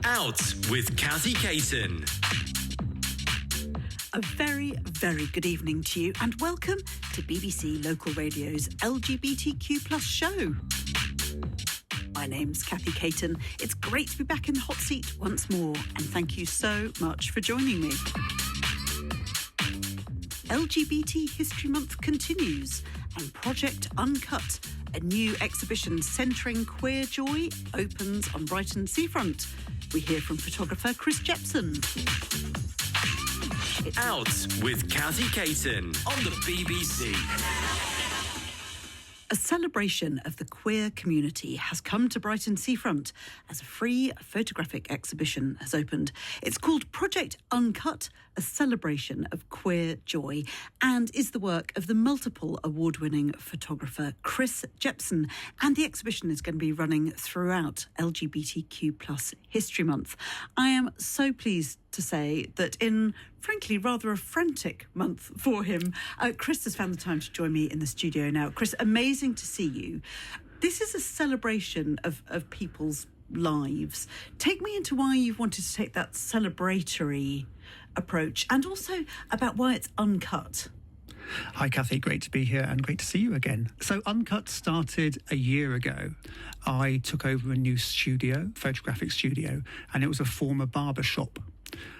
Out with Kathy Caton. A very, very good evening to you and welcome to BBC Local Radio's LGBTQ+ show. My name's Kathy Caton. It's great to be back in the hot seat once more and thank you so much for joining me. LGBT History Month continues and Project Uncut, a new exhibition centring queer joy, opens on Brighton seafront. We hear from photographer Chris Jepson. It's Out with Kathy Caton on the BBC. A celebration of the queer community has come to Brighton seafront as a free photographic exhibition has opened. It's called Project Uncut, a celebration of queer joy, and is the work of the multiple award-winning photographer Chris Jepson. And the exhibition is going to be running throughout LGBTQ+ History Month. I am so pleased to say that in, frankly, rather a frantic month for him, Chris has found the time to join me in the studio now. Chris, amazing to see you. This is a celebration of people's lives. Take me into why you've wanted to take that celebratory approach and also about why it's uncut. Hi, Kathy. Great to be here and great to see you again. So Uncut started a year ago. I took over a new studio, photographic studio, and it was a former barber shop.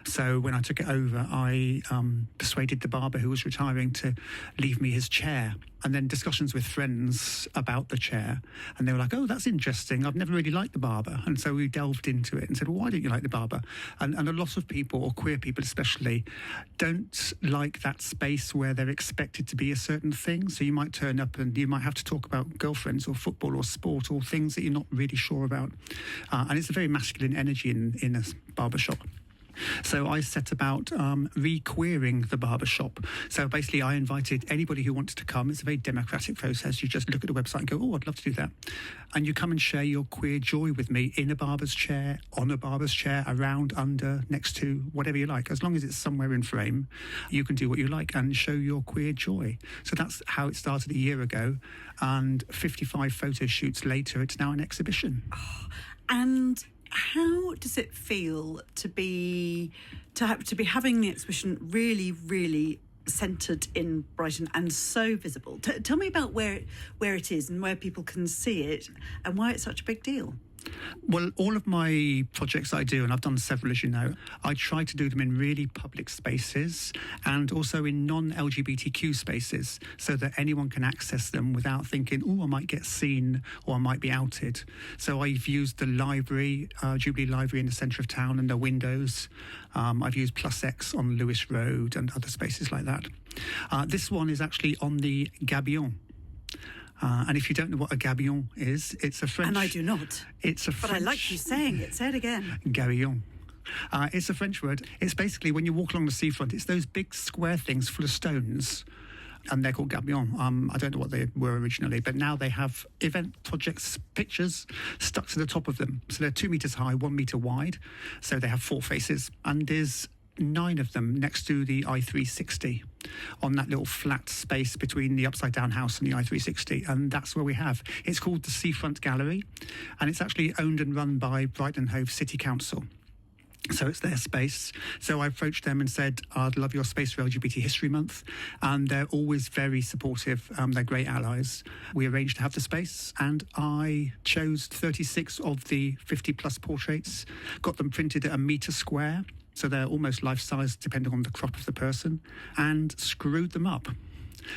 So when I took it over, I persuaded the barber who was retiring to leave me his chair. And then discussions with friends about the chair. And they were like, oh, that's interesting. I've never really liked the barber. And so we delved into it and said, well, why don't you like the barber? And a lot of people, or queer people especially, don't like that space where they're expected to be a certain thing. So you might turn up and you might have to talk about girlfriends or football or sport or things that you're not really sure about. And it's a very masculine energy in a barber shop. So I set about re-queering the barbershop. So basically I invited anybody who wanted to come. It's a very democratic process. You just look at the website and go, oh, I'd love to do that. And you come and share your queer joy with me in a barber's chair, on a barber's chair, around, under, next to, whatever you like. As long as it's somewhere in frame, you can do what you like and show your queer joy. So that's how it started a year ago. And 55 photo shoots later, it's now an exhibition. Oh, and how does it feel to be having the exhibition really centred in Brighton and so visible? Tell me about where it is and where people can see it and why it's such a big deal. Well, all of my projects I do, and I've done several, as you know, I try to do them in really public spaces and also in non-LGBTQ spaces so that anyone can access them without thinking, oh, I might get seen or I might be outed. So I've used the library, Jubilee Library in the centre of town and the windows. I've used Plus X on Lewis Road and other spaces like that. This one is actually on the Gabion. And if you don't know what a gabion is, it's a French... And I do not. It's a French... But I like you saying it. Say it again. Gabion. It's a French word. It's basically, when you walk along the seafront, it's those big square things full of stones. And they're called gabions. I don't know what they were originally, but now they have event projects, pictures stuck to the top of them. So they're 2 meters high, 1 meter wide. So they have 4 faces. And there's 9 of them next to the I-360 on that little flat space between the upside down house and the I-360, and that's where we have. It's called the Seafront Gallery, and it's actually owned and run by Brighton Hove City Council. So it's their space. So I approached them and said, I'd love your space for LGBT History Month. And they're always very supportive. They're great allies. We arranged to have the space and I chose 36 of the 50 plus portraits, got them printed at 1 meter square. So they're almost life-size depending on the crop of the person, and screwed them up.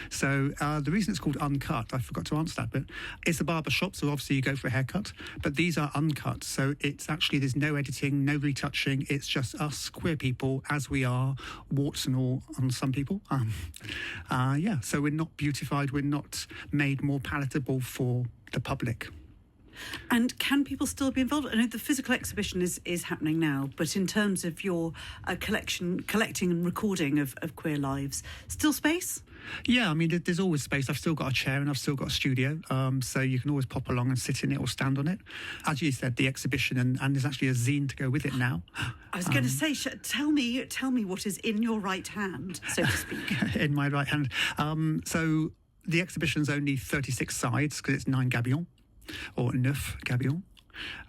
So the reason it's called Uncut, I forgot to answer that, but it's a barber shop, so obviously you go for a haircut, but these are uncut. So it's actually, there's no editing, no retouching. It's just us queer people as we are, warts and all on some people. So we're not beautified, we're not made more palatable for the public. And can people still be involved? I know the physical exhibition is happening now, but in terms of your collecting and recording of queer lives, still space? Yeah, I mean, there's always space. I've still got a chair and I've still got a studio, so you can always pop along and sit in it or stand on it. As you said, the exhibition, and there's actually a zine to go with it now. I was going to say, tell me what is in your right hand, so to speak. In my right hand. So the exhibition's only 36 sides because it's 9 gabions. Or 9 gabions.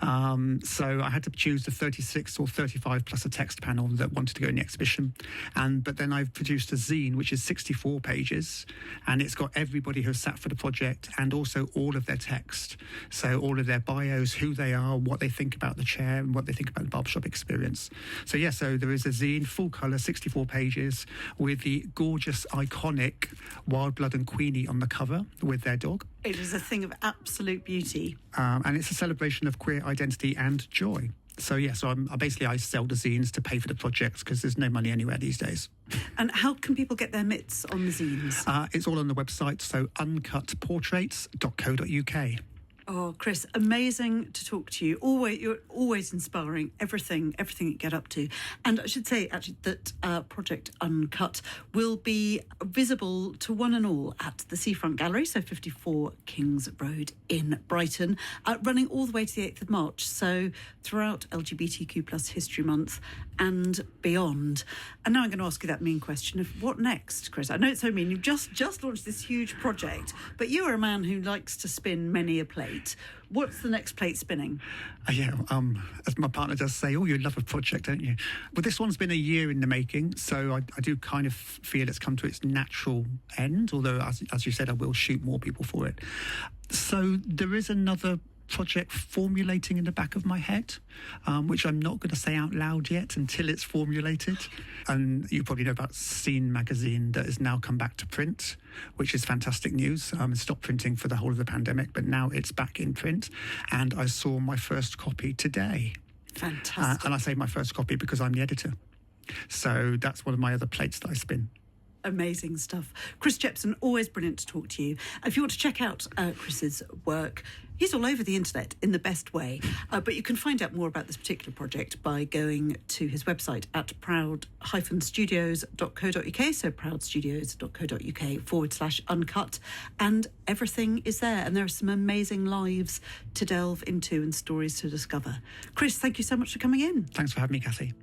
So I had to choose the 36 or 35 plus a text panel that wanted to go in the exhibition. But then I've produced a zine, which is 64 pages, and it's got everybody who sat for the project and also all of their text. So all of their bios, who they are, what they think about the chair, and what they think about the barbershop experience. So so there is a zine, full colour, 64 pages, with the gorgeous, iconic Wild Blood and Queenie on the cover with their dog. It is a thing of absolute beauty. And it's a celebration of queer identity and joy. So I sell the zines to pay for the projects because there's no money anywhere these days. And how can people get their mitts on the zines? It's all on the website, so uncutportraits.co.uk. Oh, Chris, amazing to talk to you. You're always inspiring, everything you get up to. And I should say, actually, that Project Uncut will be visible to one and all at the Seafront Gallery, so 54 Kings Road in Brighton, running all the way to the 8th of March, so throughout LGBTQ plus History Month and beyond. And now I'm going to ask you that mean question of what next, Chris? I know it's so mean. You've just launched this huge project, but you are a man who likes to spin many a plate. What's the next plate spinning? As my partner does say, you love a project, don't you? Well, this one's been a year in the making, so I do kind of feel it's come to its natural end, although, as you said, I will shoot more people for it. So there is another project formulating in the back of my head, which I'm not going to say out loud yet until it's formulated. And you probably know about Scene magazine that has now come back to print, which is fantastic news. It stopped printing for the whole of the pandemic, but now it's back in print. And I saw my first copy today. Fantastic. And I say my first copy because I'm the editor. So that's one of my other plates that I spin. Amazing stuff. Chris Jepson, always brilliant to talk to you. If you want to check out Chris's work, he's all over the internet in the best way. But you can find out more about this particular project by going to his website at proud-studios.co.uk, so proudstudios.co.uk/uncut. And everything is there. And there are some amazing lives to delve into and stories to discover. Chris, thank you so much for coming in. Thanks for having me, Kathy.